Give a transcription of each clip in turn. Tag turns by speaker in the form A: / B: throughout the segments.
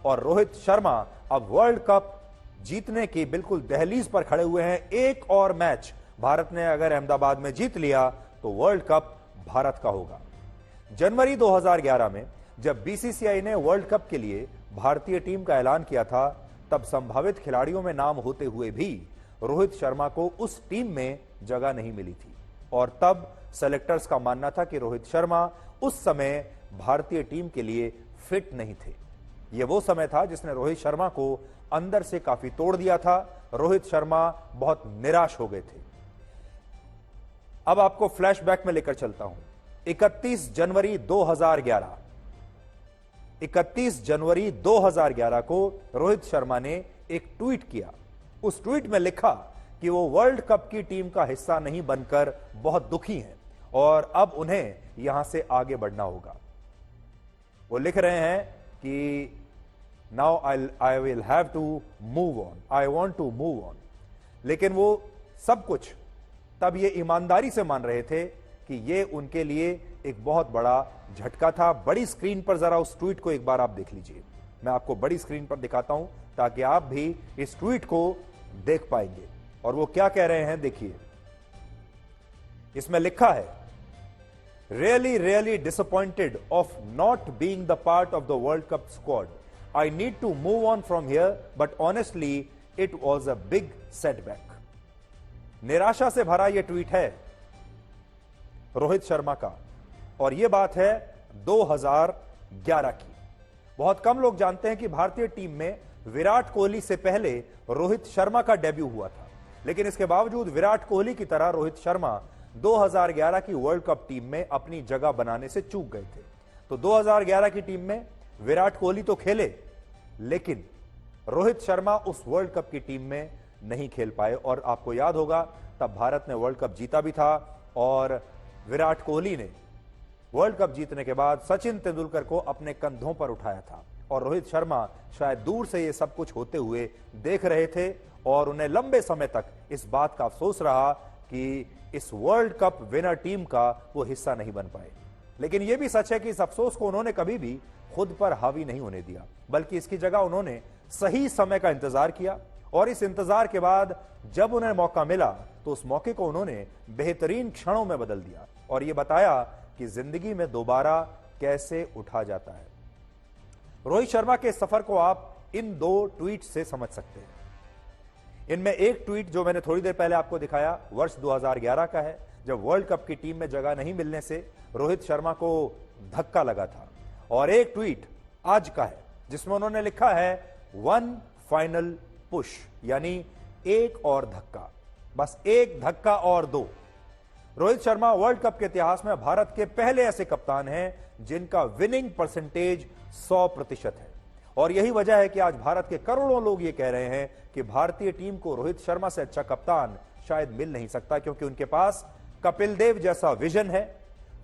A: और रोहित शर्मा अब world cup जीतने की बिल्कुल दहलीज पर खड़े हुए हैं। एक और मैच भारत ने अगर अहमदाबाद में जीत लिया तो वर्ल्ड कप भारत का होगा। जनवरी 2011 में जब बीसीसीआई ने वर्ल्ड कप के लिए भारतीय टीम का ऐलान किया था, तब संभावित खिलाड़ियों में नाम होते हुए भी रोहित शर्मा को उस टीम में जगह नहीं मिली थी और तब सेलेक्टर्स का मानना था कि रोहित शर्मा उस समय भारतीय टीम के लिए फिट नहीं थे। यह वो समय था जिसने रोहित शर्मा को अंदर से काफी तोड़ दिया था। रोहित शर्मा बहुत निराश हो गए थे। अब आपको फ्लैशबैक में लेकर चलता हूं। 31 जनवरी 2011 को रोहित शर्मा ने एक ट्वीट किया। उस ट्वीट में लिखा कि वो वर्ल्ड कप की टीम का हिस्सा नहीं बनकर बहुत दुखी हैं और अब उन्हें यहां से आगे बढ़ना होगा। वो लिख रहे हैं कि now I will have to move on, I want to move on. लेकिन वो सब कुछ तब ये ईमानदारी से मान रहे थे कि ये उनके लिए एक बहुत बड़ा झटका था। बड़ी स्क्रीन पर जरा उस ट्वीट को एक बार आप देख लीजिए। मैं आपको बड़ी स्क्रीन पर दिखाता हूं ताकि आप भी इस ट्वीट को देख पाएंगे। और वो क्या कह रहे हैं देखिए। इसमें लिखा है, really disappointed of not being the part of the world cup squad. I need to move on from here but honestly it was a big setback. निराशा से भरा यह ट्वीट है रोहित शर्मा का और यह बात है 2011 की। बहुत कम लोग जानते हैं कि भारतीय टीम में विराट कोहली से पहले रोहित शर्मा का डेब्यू हुआ था, लेकिन इसके बावजूद विराट कोहली की तरह रोहित शर्मा 2011 की वर्ल्ड कप टीम में अपनी जगह बनाने से चूक गए थे। तो 2011 की टीम में विराट कोहली तो खेले, लेकिन रोहित शर्मा उस वर्ल्ड कप की टीम में नहीं खेल पाए। और आपको याद होगा तब भारत ने वर्ल्ड कप जीता भी था और विराट कोहली ने वर्ल्ड कप जीतने के बाद सचिन तेंदुलकर को अपने कंधों पर उठाया था और रोहित शर्मा शायद दूर से ये सब कुछ होते हुए देख रहे थे और उन्हें लंबे समय तक इस बात का अफसोस रहा कि इस वर्ल्ड कप विनर टीम का वो हिस्सा नहीं बन पाए। लेकिन यह भी सच है कि इस अफसोस को उन्होंने कभी भी खुद पर हावी नहीं होने दिया, बल्कि इसकी जगह उन्होंने सही समय का इंतजार किया और इस इंतजार के बाद जब उन्हें मौका मिला तो उस मौके को उन्होंने बेहतरीन क्षणों में बदल दिया और यह बताया कि जिंदगी में दोबारा कैसे उठा जाता है। रोहित शर्मा के सफर को आप इन दो ट्वीट से समझ सकते हैं। इनमें एक ट्वीट जो मैंने थोड़ी देर पहले आपको दिखाया वर्ष 2011 का है, जब वर्ल्ड कप की टीम में जगह नहीं मिलने से रोहित शर्मा को धक्का लगा था, और एक ट्वीट आज का है जिसमें उन्होंने लिखा है वन फाइनल पुश, यानी एक और धक्का, बस एक धक्का और दो। रोहित शर्मा वर्ल्ड कप के इतिहास में भारत के पहले ऐसे कप्तान हैं जिनका विनिंग परसेंटेज 100% है और यही वजह है कि आज भारत के करोड़ों लोग ये कह रहे हैं कि भारतीय टीम को रोहित शर्मा से अच्छा कप्तान शायद मिल नहीं सकता, क्योंकि उनके पास कपिल देव जैसा विजन है,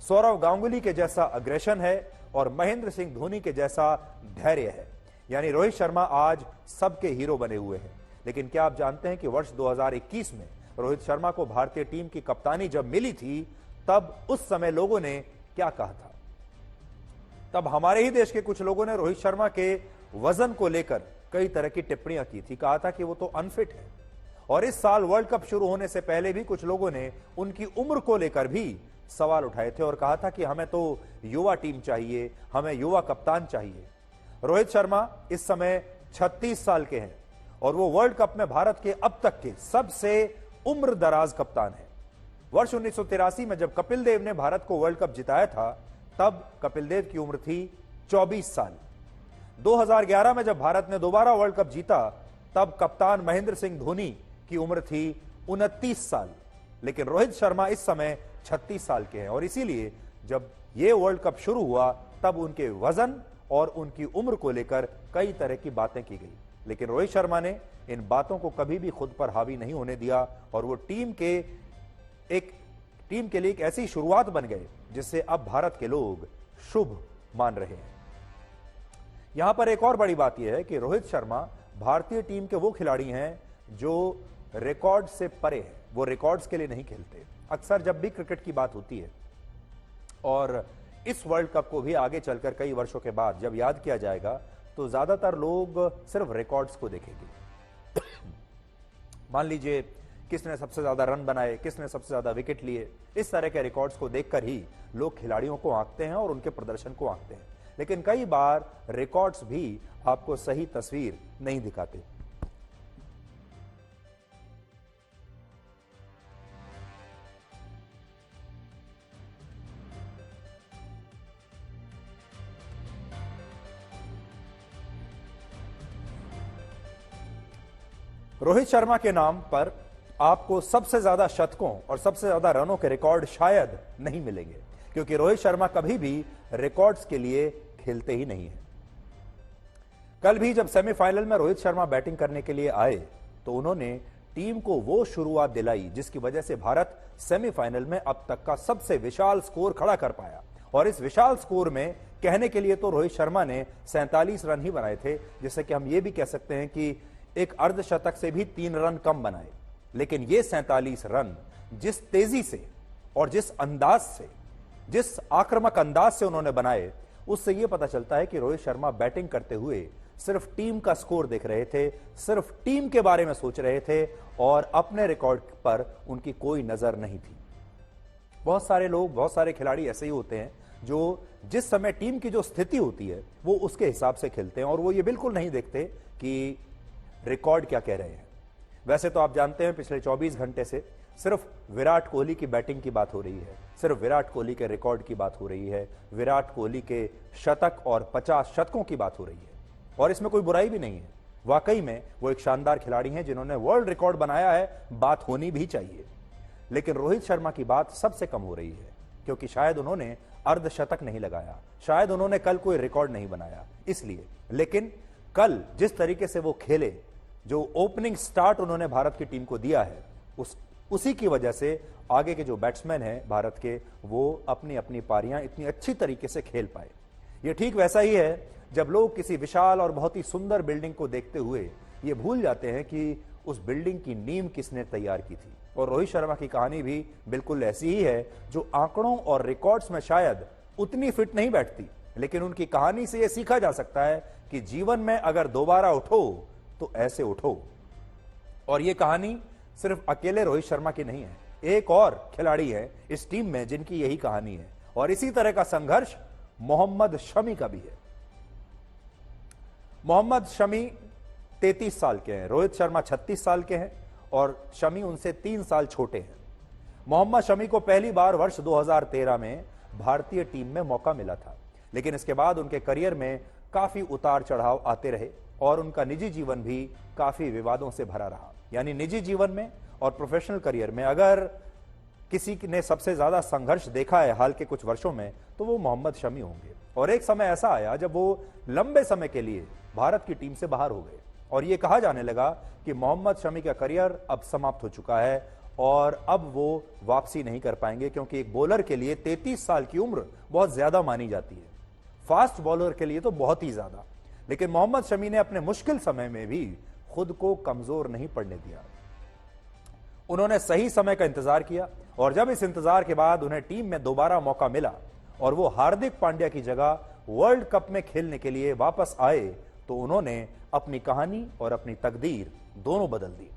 A: सौरव गांगुली के जैसा अग्रेशन है और महेंद्र सिंह धोनी के जैसा धैर्य है। यानी रोहित शर्मा आज सबके हीरो बने हुए हैं। लेकिन क्या आप जानते हैं कि वर्ष 2021 में रोहित शर्मा को भारतीय टीम की कप्तानी जब मिली थी तब उस समय लोगों ने क्या कहा था? तब हमारे ही देश के कुछ लोगों ने रोहित शर्मा के वजन को लेकर कई तरह की टिप्पणियां की थी, कहा था कि वो तो अनफिट है। और इस साल वर्ल्ड कप शुरू होने से पहले भी कुछ लोगों ने उनकी उम्र को लेकर भी सवाल उठाए थे और कहा था कि हमें तो युवा टीम चाहिए, हमें युवा कप्तान चाहिए। रोहित शर्मा इस समय 36 साल के हैं और वो वर्ल्ड कप में भारत के अब तक के सबसे उम्र दराज कप्तान है। वर्ष 1983 में जब कपिल देव ने भारत को वर्ल्ड कप जिताया था तब कपिल देव की उम्र थी 24 साल। 2011 में जब भारत ने दोबारा वर्ल्ड कप जीता तब कप्तान महेंद्र सिंह धोनी की उम्र थी 29 साल। लेकिन रोहित शर्मा इस समय 36 साल के हैं और इसीलिए जब यह वर्ल्ड कप शुरू हुआ तब उनके वजन और उनकी उम्र को लेकर कई तरह की बातें की गई। लेकिन रोहित शर्मा ने इन बातों को कभी भी खुद पर हावी नहीं होने दिया और वो टीम के लिए एक ऐसी शुरुआत बन गए जिससे अब भारत के लोग शुभ मान रहे हैं। यहां पर एक और बड़ी बात यह है कि रोहित शर्मा भारतीय टीम के वो खिलाड़ी हैं जो रिकॉर्ड से परे हैं, वो रिकॉर्ड्स के लिए नहीं खेलते। अक्सर जब भी क्रिकेट की बात होती है और इस वर्ल्ड कप को भी आगे चलकर कई वर्षों के बाद जब याद किया जाएगा तो ज्यादातर लोग सिर्फ रिकॉर्ड्स को देखेंगे। मान लीजिए किसने सबसे ज्यादा रन बनाए, किसने सबसे ज्यादा विकेट लिए, इस तरह के रिकॉर्ड्स को देखकर ही लोग खिलाड़ियों को आंकते हैं और उनके प्रदर्शन को आंकते हैं। लेकिन कई बार रिकॉर्ड्स भी आपको सही तस्वीर नहीं दिखाते। रोहित शर्मा के नाम पर आपको सबसे ज्यादा शतकों और सबसे ज्यादा रनों के रिकॉर्ड शायद नहीं मिलेंगे, क्योंकि रोहित शर्मा कभी भी रिकॉर्ड्स के लिए खेलते ही नहीं है। कल भी जब सेमीफाइनल में रोहित शर्मा बैटिंग करने के लिए आए तो उन्होंने टीम को वो शुरुआत दिलाई जिसकी वजह से भारत सेमीफाइनल में अब तक का सबसे विशाल स्कोर खड़ा कर पाया। और इस विशाल स्कोर में कहने के लिए तो रोहित शर्मा ने 47 रन ही बनाए थे, जिससे कि हम ये भी कह सकते हैं कि एक अर्धशतक से भी 3 रन कम बनाए। लेकिन ये 47 रन जिस तेजी से और जिस अंदाज से, जिस आक्रामक अंदाज से उन्होंने बनाए, उससे यह पता चलता है कि रोहित शर्मा बैटिंग करते हुए सिर्फ टीम का स्कोर देख रहे थे, सिर्फ टीम के बारे में सोच रहे थे और अपने रिकॉर्ड पर उनकी कोई नजर नहीं थी। बहुत सारे लोग, बहुत सारे खिलाड़ी ऐसे ही होते हैं जो जिस समय टीम की जो स्थिति होती है वो उसके हिसाब से खेलते हैं और वो ये बिल्कुल नहीं देखते कि रिकॉर्ड क्या कह रहे हैं। वैसे तो आप जानते हैं पिछले 24 घंटे से सिर्फ विराट कोहली की बैटिंग की बात हो रही है, सिर्फ विराट कोहली के रिकॉर्ड की बात हो रही है, विराट कोहली के शतक और 50 शतकों की बात हो रही है। और इसमें कोई बुराई भी नहीं है, वाकई में वो एक शानदार खिलाड़ी हैं जिन्होंने वर्ल्ड रिकॉर्ड बनाया है, बात होनी भी चाहिए। लेकिन रोहित शर्मा की बात सबसे कम हो रही है, क्योंकि शायद उन्होंने अर्धशतक नहीं लगाया, शायद उन्होंने कल कोई रिकॉर्ड नहीं बनाया इसलिए। लेकिन कल जिस तरीके से वो खेले, जो ओपनिंग स्टार्ट उन्होंने भारत की टीम को दिया है, उसी की वजह से आगे के जो बैट्समैन हैं भारत के, वो अपनी अपनी पारियां इतनी अच्छी तरीके से खेल पाए। ये ठीक वैसा ही है जब लोग किसी विशाल और बहुत ही सुंदर बिल्डिंग को देखते हुए ये भूल जाते हैं कि उस बिल्डिंग की नींव किसने तैयार की थी। और रोहित शर्मा की कहानी भी बिल्कुल ऐसी ही है, जो आंकड़ों और रिकॉर्ड्स में शायद उतनी फिट नहीं बैठती, लेकिन उनकी कहानी से यह सीखा जा सकता है कि जीवन में अगर दोबारा उठो तो ऐसे उठो। और यह कहानी सिर्फ अकेले रोहित शर्मा की नहीं है, एक और खिलाड़ी है इस टीम में जिनकी यही कहानी है। और इसी तरह का संघर्ष मोहम्मद शमी का भी है। मोहम्मद शमी 33 साल के हैं, रोहित शर्मा 36 साल के हैं और शमी उनसे 3 साल छोटे हैं। मोहम्मद शमी को पहली बार वर्ष 2013 में भारतीय टीम में मौका मिला था, लेकिन इसके बाद उनके करियर में काफी उतार चढ़ाव आते रहे और उनका निजी जीवन भी काफी विवादों से भरा रहा। यानी निजी जीवन में और प्रोफेशनल करियर में अगर किसी ने सबसे ज्यादा संघर्ष देखा है हाल के कुछ वर्षों में तो वो मोहम्मद शमी होंगे। और एक समय ऐसा आया जब वो लंबे समय के लिए भारत की टीम से बाहर हो गए और ये कहा जाने लगा कि मोहम्मद शमी का करियर अब समाप्त हो चुका है और अब वो वापसी नहीं कर पाएंगे, क्योंकि एक बॉलर के लिए 33 साल की उम्र बहुत ज्यादा मानी जाती है, फास्ट बॉलर के लिए तो बहुत ही ज्यादा। लेकिन मोहम्मद शमी ने अपने मुश्किल समय में भी खुद को कमजोर नहीं पड़ने दिया। उन्होंने सही समय का इंतजार किया और जब इस इंतजार के बाद उन्हें टीम में दोबारा मौका मिला और वो हार्दिक पांड्या की जगह वर्ल्ड कप में खेलने के लिए वापस आए तो उन्होंने अपनी कहानी और अपनी तकदीर दोनों बदल दी।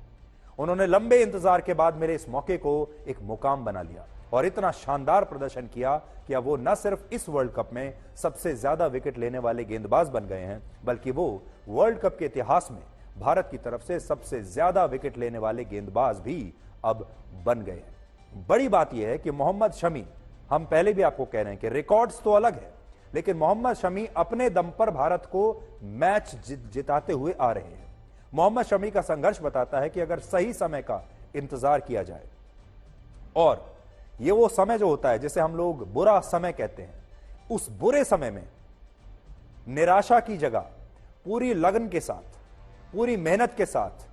A: उन्होंने लंबे इंतजार के बाद मेरे इस मौके को एक मुकाम बना लिया और इतना शानदार प्रदर्शन किया कि अब वो न सिर्फ इस वर्ल्ड कप में सबसे ज्यादा विकेट लेने वाले गेंदबाज बन गए हैं, बल्कि वो वर्ल्ड कप के इतिहास में भारत की तरफ से सबसे ज्यादा विकेट लेने वाले गेंदबाज भी अब बन गए हैं। बड़ी बात यह है कि मोहम्मद शमी, हम पहले भी आपको कह रहे हैं कि रिकॉर्ड्स तो अलग है, लेकिन मोहम्मद शमी अपने दम पर भारत को मैच जिताते हुए आ रहे हैं। मोहम्मद शमी का संघर्ष बताता है कि अगर सही समय का इंतजार किया जाए, और ये वो समय जो होता है जिसे हम लोग बुरा समय कहते हैं, उस बुरे समय में निराशा की जगह पूरी लगन के साथ, पूरी मेहनत के साथ